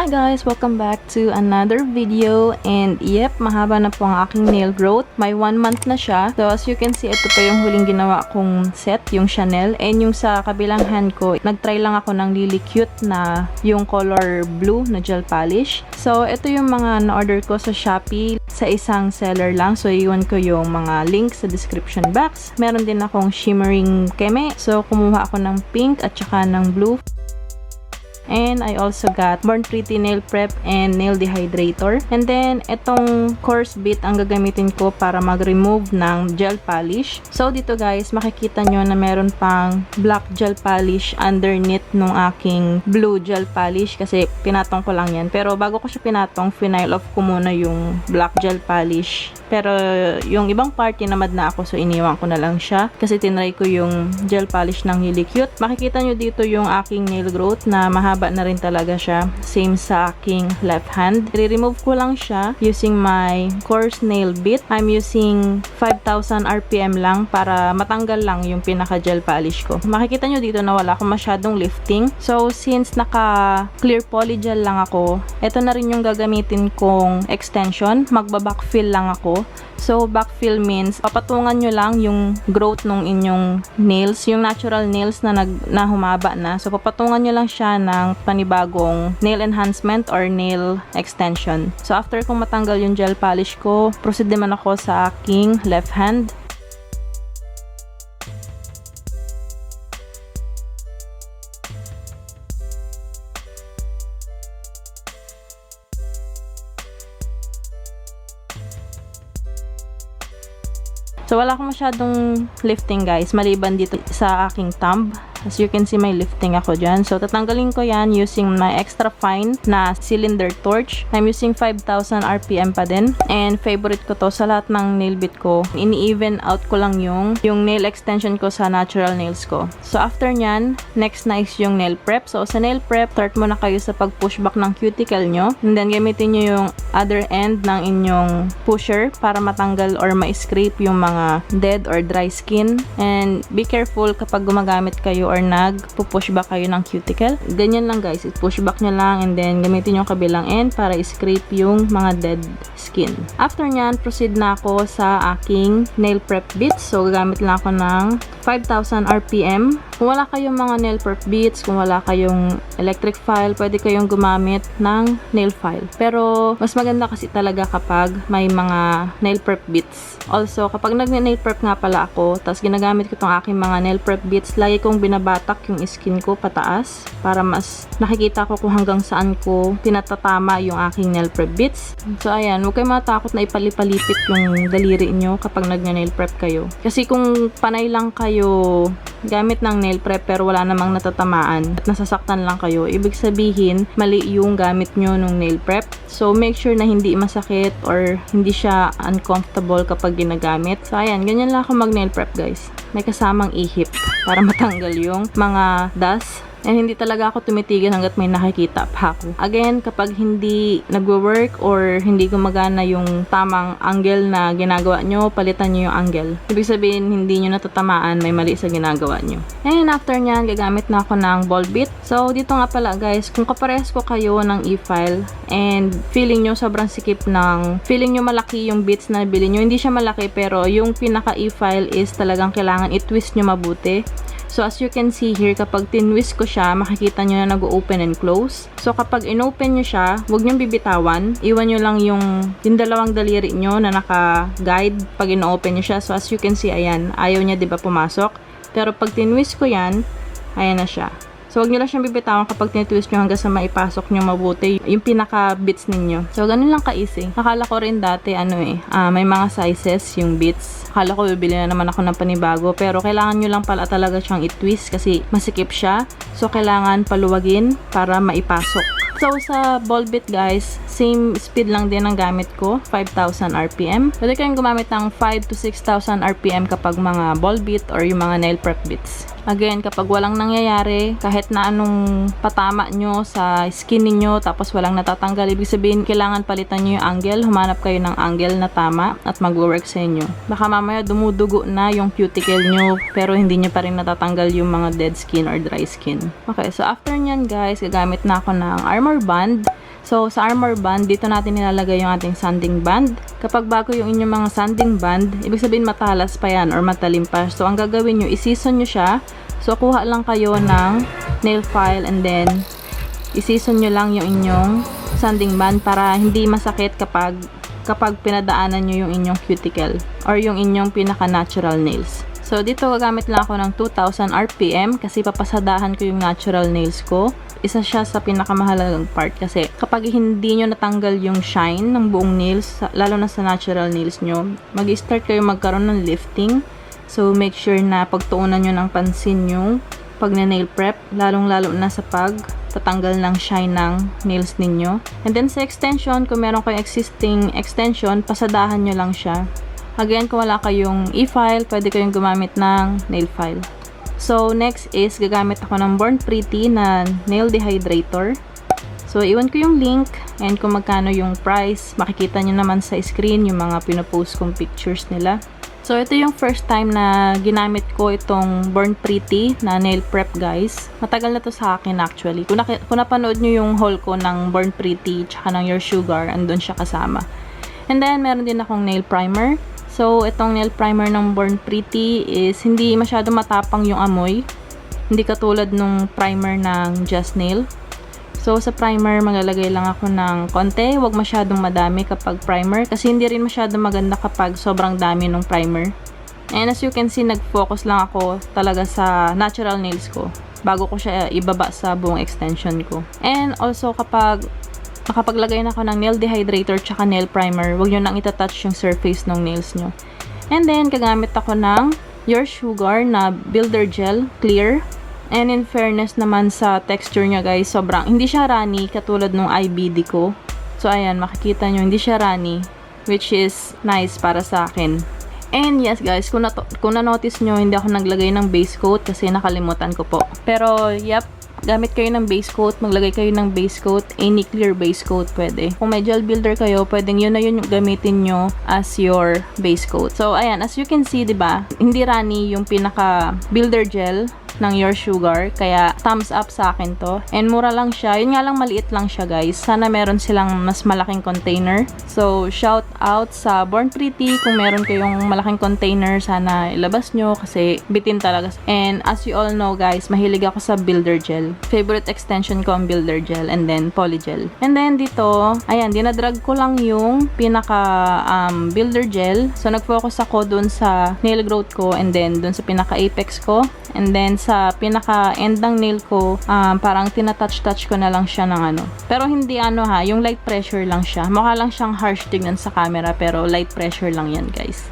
Hi guys! Welcome back to another video, and yep, mahaba na po ang aking nail growth. May 1 month na siya. So as you can see, ito pa yung huling ginawa kong set, yung Chanel. And yung sa kabilang hand ko, nagtry lang ako ng LilyCute na yung color blue na gel polish. So ito yung mga na-order ko sa Shopee sa isang seller lang. So iwan ko yung mga links sa description box. Meron din akong shimmering keme. So kumuha ako ng pink at saka ng blue. And I also got Born Pretty nail prep and nail dehydrator. And then, itong coarse bit ang gagamitin ko para mag-remove ng gel polish. So, dito guys, makikita nyo na meron pang black gel polish underneath nung aking blue gel polish kasi pinatong ko lang yan. Pero bago ko siya pinatong, final off ko muna yung black gel polish. Pero yung ibang part, tinamad na ako, so iniwan ko na lang siya kasi tinry ko yung gel polish ng LilyCute. Makikita nyo dito yung aking nail growth na mahaba na rin talaga siya. Same sa aking left hand. I-remove ko lang siya using my coarse nail bit. I'm using 5,000 RPM lang para matanggal lang yung pinaka gel polish ko. Makikita nyo dito na wala akong masyadong lifting. So, since naka clear polygel lang ako, ito na rin yung gagamitin kong extension. Magba-backfill lang ako. So, backfill means papatungan nyo lang yung growth ng inyong nails, yung natural nails na humaba na. So, papatungan nyo lang siya ng panibagong nail enhancement or nail extension. So, after kong matanggal yung gel polish ko, proceed naman ako sa aking left hand. So, wala akong masyadong lifting guys, maliban dito sa aking thumb. As you can see, may lifting ako dyan. So, tatanggalin ko yan using my extra fine na cylinder torch. I'm using 5,000 RPM pa din. And favorite ko to sa lahat ng nail bit ko. Ini-even out ko lang yung nail extension ko sa natural nails ko. So, after nyan, next na is yung nail prep. So, sa nail prep, start muna kayo sa pag-push back ng cuticle nyo. And then, gamitin nyo yung other end ng inyong pusher para matanggal or ma-scrape yung mga dead or dry skin. And be careful kapag gumagamit kayo or nag-push back kayo ng cuticle. Ganyan lang guys, i-push back nyo lang and then gamitin yung kabilang end para i-scrape yung mga dead skin. After nyan, proceed na ako sa aking nail prep bits. So, gagamit lang ako ng 5,000 RPM. Kung wala kayong mga nail prep bits, kung wala kayong electric file, pwede kayong gumamit ng nail file. Pero, mas maganda kasi talaga kapag may mga nail prep bits. Also, kapag nag-nail prep nga pala ako, tapos ginagamit ko tong aking mga nail prep bits, lagi kong binabatak yung skin ko pataas para mas nakikita ko kung hanggang saan ko pinatatama yung aking nail prep bits. So, ayan, huwag kayong matakot na ipalipalipit yung daliri nyo kapag nag-nail prep kayo. Kasi kung panay lang kayo gamit ng nail prep pero wala namang natatamaan at nasasaktan lang kayo, ibig sabihin mali yung gamit nyo nung nail prep. So make sure na hindi masakit or hindi siya uncomfortable kapag ginagamit. So ayan, ganyan lang ako mag nail prep guys. May kasamang ihip para matanggal yung mga dust. And hindi talaga ako tumitigil hanggat may nakikita pa ako. Again, kapag hindi nagwo-work or hindi gumagana yung tamang angle na ginagawa nyo, palitan nyo yung angle. Ibig sabihin, hindi nyo natatamaan, may mali sa ginagawa nyo. And after nyan, gagamit na ako ng ball bit. So, dito nga pala guys, kung kaparehas ko kayo ng e-file and feeling nyo sobrang sikip ng, feeling nyo malaki yung bits na nabili nyo, hindi siya malaki pero yung pinaka e-file is talagang kailangan i-twist nyo mabuti. So, as you can see here, kapag tinwist ko siya, makikita nyo na nag-open and close. So, kapag in-open nyo siya, huwag nyo bibitawan. Iwan nyo lang yung dalawang daliri nyo na naka-guide pag in-open nyo siya. So, as you can see, ayan, ayaw niya diba pumasok. Pero pag tinwist ko yan, ayan na siya. So, huwag nyo lang siyang bibitawan kapag tinitwist nyo hanggang sa maipasok nyo mabuti yung pinaka-bits ninyo. So, ganun lang ka-easy. Akala ko rin dati, may mga sizes yung bits. Akala ko bibili na naman ako ng panibago. Pero, kailangan nyo lang pala talaga siyang i-twist kasi masikip siya. So, kailangan paluwagin para maipasok. So, sa ball bit guys, same speed lang din ang gamit ko, 5,000 RPM. Pwede kayong gumamit ng 5 to 6,000 RPM kapag mga ball bit or yung mga nail prep bits. Again, kapag walang nangyayari, kahit na anong patama nyo sa skin ninyo, tapos walang natatanggal, ibig sabihin, kailangan palitan nyo yung angle, humanap kayo ng angle na tama at mag-work sa inyo. Baka mamaya dumudugo na yung cuticle nyo, pero hindi nyo pa rin natatanggal yung mga dead skin or dry skin. Okay, so after nyan guys, gagamit na ako ng armor band. So, sa armor band, dito natin nilalagay yung ating sanding band. Kapag bago yung inyong mga sanding band, ibig sabihin matalas pa yan or matalim pa. So, ang gagawin nyo, i-season nyo siya. So, kuha lang kayo ng nail file and then i-season nyo lang yung inyong sanding band para hindi masakit kapag pinadaanan nyo yung inyong cuticle or yung inyong pinaka-natural nails. So, dito gagamit lang ako ng 2000 RPM kasi papasadahan ko yung natural nails ko. Isa siya sa pinakamahalagang part kasi kapag hindi nyo natanggal yung shine ng buong nails, lalo na sa natural nails nyo, mag-start kayo magkaroon ng lifting. So, make sure na pagtuunan nyo ng pansin yung pag-nail prep, lalong-lalo na sa tatanggal ng shine ng nails ninyo. And then sa extension, kung meron kayong existing extension, pasadahan nyo lang siya. Again, kung wala kayong e-file, pwede kayong gumamit ng nail file. So, next is, gagamit ako ng Born Pretty na nail dehydrator. So, iwan ko yung link and kung magkano yung price, makikita nyo naman sa screen yung mga pinopost kong pictures nila. So, ito yung first time na ginamit ko itong Born Pretty na nail prep, guys. Matagal na to sa akin actually. Kung napanood nyo yung haul ko ng Born Pretty tsaka ng Your Sugar, andun siya kasama. And then, meron din akong nail primer. So, itong nail primer ng Born Pretty is hindi masyado matapang yung amoy. Hindi katulad nung primer ng Just Nail. So, sa primer, maglalagay lang ako ng konti. Huwag masyadong madami kapag primer. Kasi hindi rin masyadong maganda kapag sobrang dami ng primer. And as you can see, nag-focus lang ako talaga sa natural nails ko bago ko siya ibaba sa buong extension ko. And also, kapag makapaglagay na ako ng nail dehydrator tsaka nail primer, huwag nyo nang itatouch yung surface ng nails nyo. And then, gagamit ako ng Your Sugar na Builder Gel Clear. And in fairness naman sa texture niya, guys, hindi siya runny katulad nung IBD ko. So, ayan, makikita nyo, hindi siya runny, which is nice para sa akin. And yes, guys, kung na-notice nyo, hindi ako naglagay ng base coat kasi nakalimutan ko po. Pero, yep, gamit kayo ng base coat, maglagay kayo ng base coat, any clear base coat pwede. Kung may gel builder kayo, pwedeng yun na yun yung gamitin nyo as your base coat. So, ayan, as you can see, diba, hindi runny yung pinaka builder gel ng Your Sugar, kaya thumbs up sa akin to. And mura lang siya, yun nga lang maliit lang siya, guys. Sana meron silang mas malaking container. So, shout out sa Born Pretty, kung meron kayong malaking container, sana ilabas nyo kasi bitin talaga. And as you all know, guys, mahilig ako sa builder gel. Favorite extension ko ang builder gel and then polygel. And then dito, ayan, dinadrag ko lang yung pinaka builder gel. So, nag-focus ako dun sa nail growth ko and then dun sa pinaka apex ko. And then, sa pinaka-end ng nail ko, parang tinatouch-touch ko na lang siya ng ano. Pero hindi yung light pressure lang siya. Mukha lang siyang harsh tignan sa camera, pero light pressure lang yan, guys.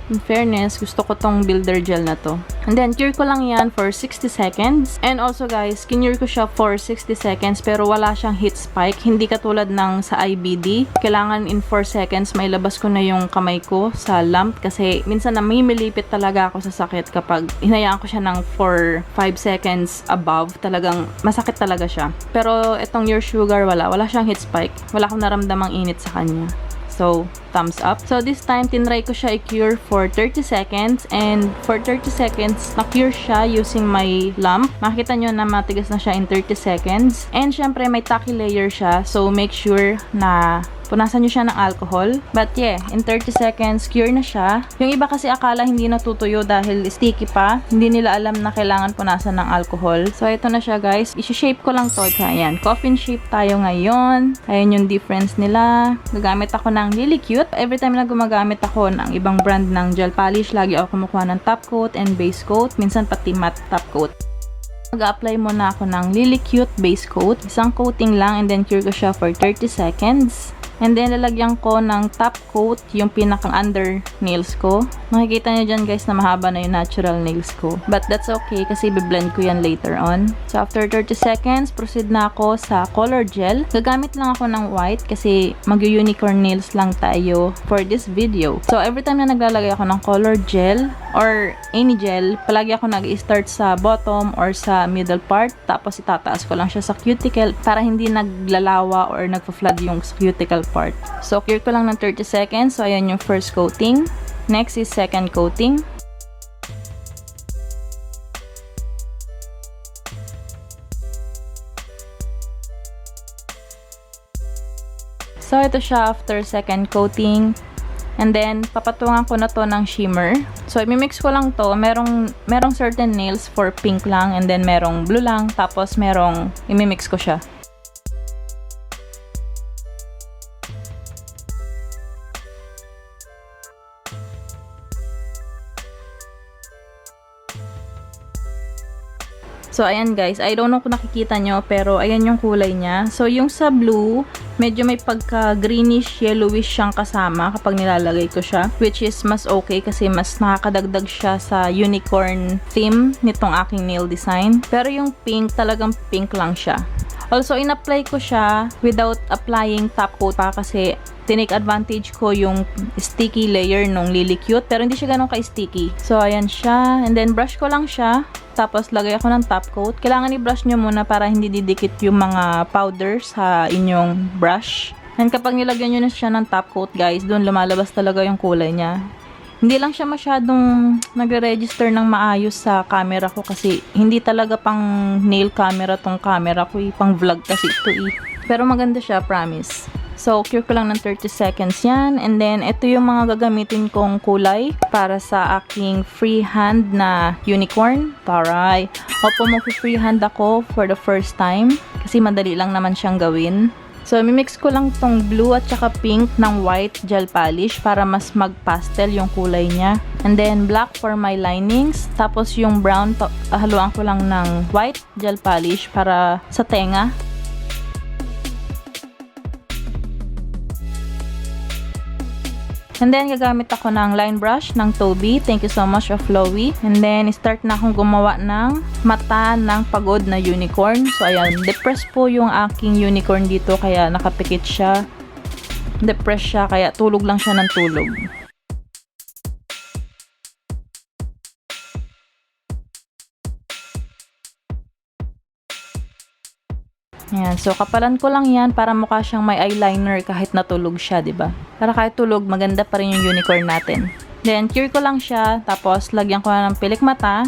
In fairness, gusto ko tong builder gel na to. And then, cure ko lang yan for 60 seconds. And also, guys, kinure ko siya for 60 seconds, pero wala siyang heat spike. Hindi katulad ng sa IBD. Kailangan in 4 seconds, mailabas ko na yung kamay ko sa lamp. Kasi minsan namimilipit talaga ako sa sakit kapag hinayaan ko siya ng 4-5 seconds above. Talagang masakit talaga siya. Pero itong Your Sugar, wala siyang heat spike. Wala akong naramdamang init sa kanya. So, thumbs up. So, this time, tinry ko siya i-cure for 30 seconds. And for 30 seconds, na-cure siya using my lamp. Makita nyo na matigas na siya in 30 seconds. And, syempre, may tacky layer siya. So, make sure na punasan nyo siya ng alcohol. But yeah, in 30 seconds, cure na siya. Yung iba kasi akala hindi natutuyo dahil sticky pa. Hindi nila alam na kailangan punasan ng alcohol. So, ito na siya, guys. I-shape ko lang to. Ayan, coffin shape tayo ngayon. Ayan yung difference nila. Gagamit ako ng LilyCute. Every time na gumagamit ako ng ibang brand ng gel polish, lagi ako kumukuha ng top coat and base coat. Minsan pati matte top coat. Mag-apply muna ako ng LilyCute base coat. Isang coating lang and then cure ko siya for 30 seconds. And then, lalagyan ko ng top coat yung pinaka-under nails ko. Makikita nyo dyan, guys, na mahaba na yung natural nails ko. But that's okay kasi biblend ko yan later on. So, after 30 seconds, proceed na ako sa color gel. Gagamit lang ako ng white kasi mag-unicorn nails lang tayo for this video. So, every time na naglalagay ako ng color gel or any gel, palagi ako nag-start sa bottom or sa middle part. Tapos, itataas ko lang siya sa cuticle para hindi naglalawa or nagpa-flood yung cuticle part. So, cure ko lang ng 30 seconds. So, ayan yung first coating. Next is second coating. So, ito siya after second coating. And then, papatungan ko na to ng shimmer. So, imimix ko lang to. Merong certain nails for pink lang. And then, merong blue lang. Tapos, imimix ko siya. So, ayan guys. I don't know kung nakikita nyo, pero ayan yung kulay niya. So, yung sa blue, medyo may pagka-greenish, yellowish siyang kasama kapag nilalagay ko siya. Which is mas okay kasi mas nakakadagdag siya sa unicorn theme nitong aking nail design. Pero yung pink, talagang pink lang siya. Also, in-apply ko siya without applying top coat pa kasi tinake advantage ko yung sticky layer nung LilyCute. Pero hindi siya ganun ka-sticky. So, ayan siya. And then, brush ko lang siya. Tapos, lagay ako ng top coat. Kailangan i-brush nyo muna para hindi didikit yung mga powder sa inyong brush. And kapag nilagyan nyo na siya ng top coat, guys, doon lumalabas talaga yung kulay niya. Hindi lang siya masyadong nagre-register ng maayos sa camera ko kasi hindi talaga pang nail camera tong camera ko. Pang vlog kasi ito Pero maganda siya, promise. So, cure ko lang ng 30 seconds yan. And then, ito yung mga gagamitin kong kulay para sa aking freehand na unicorn. Taray! Opo, mag-freehand ako for the first time. Kasi madali lang naman siyang gawin. So, mimix ko lang tong blue at saka pink ng white gel polish para mas mag-pastel yung kulay niya. And then, black for my linings. Tapos, yung brown, haluan ko lang ng white gel polish para sa tenga. And then, gagamit ako ng line brush ng Toby. Thank you so much of Flowy. And then, start na akong gumawa ng mata ng pagod na unicorn. So, ayan. Depressed po yung aking unicorn dito. Kaya nakapikit siya. Depressed siya. Kaya tulog lang siya ng tulog. Ayan. So, kapalan ko lang yan para mukha siyang may eyeliner kahit natulog siya, diba? Para kahit tulog, maganda pa rin yung unicorn natin. Then, cure ko lang siya. Tapos, lagyan ko na ng pilik mata.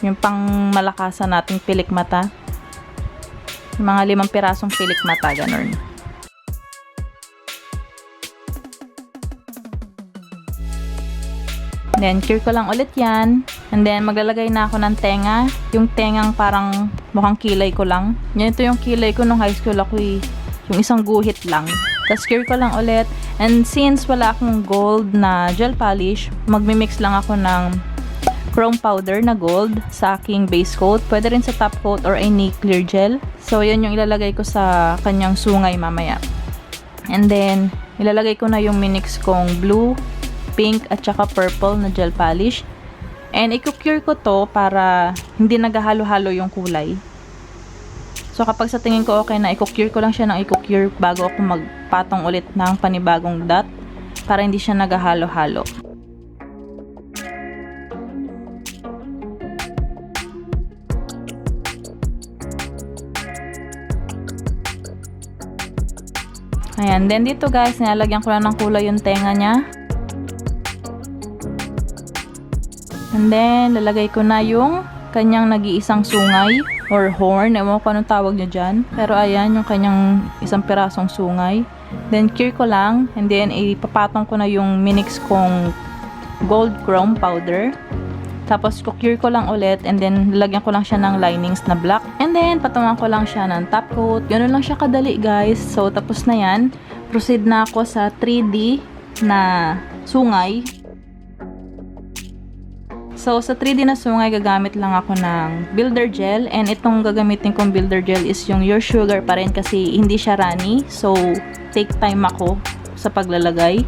Yung pang malakasan nating pilik mata. Yung mga 5 pirasong pilik mata, ganun. Then, cure ko lang ulit yan. And then, maglalagay na ako ng tenga. Yung tengang parang mukhang kilay ko lang. Yan, ito yung kilay ko nung high school ako yung isang guhit lang. Tapos, cure ko lang ulit. And since wala akong gold na gel polish, magmimix lang ako ng chrome powder na gold sa aking base coat. Pwede rin sa top coat or any clear gel. So, yan yung ilalagay ko sa kanyang sungay mamaya. And then, ilalagay ko na yung minix kong blue, pink at saka purple na gel polish. And i-cure ko to para hindi naghahalo-halo yung kulay. So kapag sa tingin ko okay na, i-cure ko lang siya ng i-cure bago ako magpatong ulit ng panibagong dot para hindi siya naghahalo-halo. Ayan, then dito guys, nilalagyan ko lang ng kulay yung tenga niya. And then, lalagay ko na yung kanyang nag-iisang sungay or horn. Ewan ko anong tawag nyo dyan. Pero ayan, yung kanyang isang pirasong sungay. Then, cure ko lang. And then, ipapatong ko na yung minix kong gold chrome powder. Tapos, cure ko lang ulit. And then, lalagyan ko lang siya ng linings na black. And then, patungan ko lang siya ng top coat. Ganun lang siya kadali, guys. So, tapos na yan. Proceed na ako sa 3D na sungay. So, sa 3D na sungay, gagamit lang ako ng builder gel. And itong gagamitin kong builder gel is yung Your Sugar pa rin kasi hindi siya runny. So, take time ako sa paglalagay.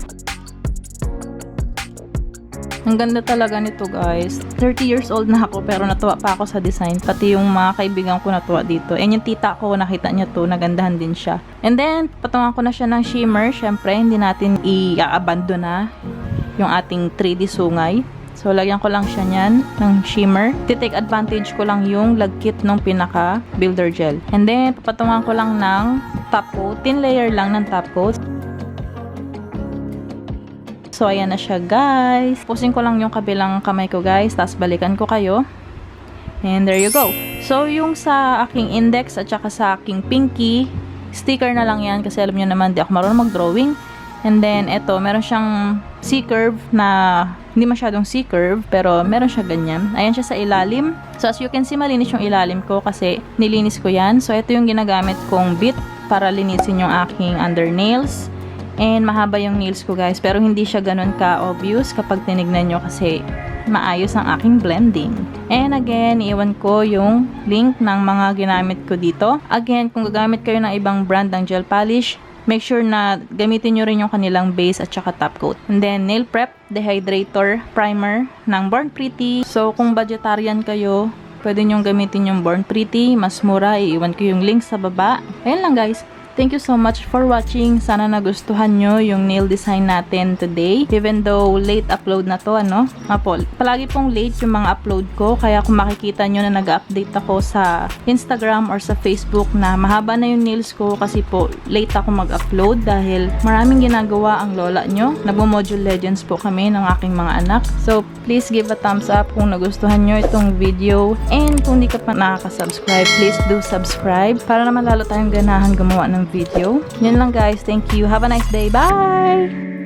Ang ganda talaga nito guys. 30 years old na ako pero natuwa pa ako sa design. Pati yung mga kaibigan ko natuwa dito. And yung tita ko, nakita niya to, nagandahan din siya. And then, patungan ko na siya ng shimmer. Syempre, hindi natin i-abandon na yung ating 3D sungay. So, lagyan ko lang siya niyan ng shimmer. Titake advantage ko lang yung lagkit ng pinaka builder gel. And then, papatungan ko lang ng top coat. Thin layer lang ng top coat. So, ayan na siya guys. Pusin ko lang yung kabilang kamay ko guys. Tapos, balikan ko kayo. And there you go. So, yung sa aking index at saka sa aking pinky, Sticker na lang yan kasi alam nyo naman, di ako marunong mag-drawing. And then, eto, meron siyang C-curve na hindi masyadong C-curve, pero meron siya ganyan. Ayan siya sa ilalim. So, as you can see, malinis yung ilalim ko kasi nilinis ko yan. So, ito yung ginagamit kong bit para linisin yung aking under nails. And mahaba yung nails ko, guys. Pero hindi siya ganun ka-obvious kapag tinignan nyo kasi maayos ang aking blending. And again, iiwan ko yung link ng mga ginamit ko dito. Again, kung gagamit kayo ng ibang brand ng gel polish, make sure na gamitin nyo rin yung kanilang base at saka top coat. And then, nail prep, dehydrator, primer ng Born Pretty. So, kung vegetarian kayo, pwede nyo gamitin yung Born Pretty. Mas mura, iiwan ko yung link sa baba. Ayan lang, guys. Thank you so much for watching. Sana nagustuhan nyo yung nail design natin today. Even though late upload na to, ano? Palagi pong late yung mga upload ko. Kaya kung makikita nyo na nag-update ako sa Instagram or sa Facebook na mahaba na yung nails ko kasi po late ako mag-upload dahil maraming ginagawa ang lola nyo. Nagmo-module legends po kami ng aking mga anak. So, please give a thumbs up kung nagustuhan nyo itong video. And kung di ka pa nakaka-subscribe, please do subscribe para naman lalo tayong ganahan gumawa ng video. Yun lang guys. Thank you. Have a nice day. Bye!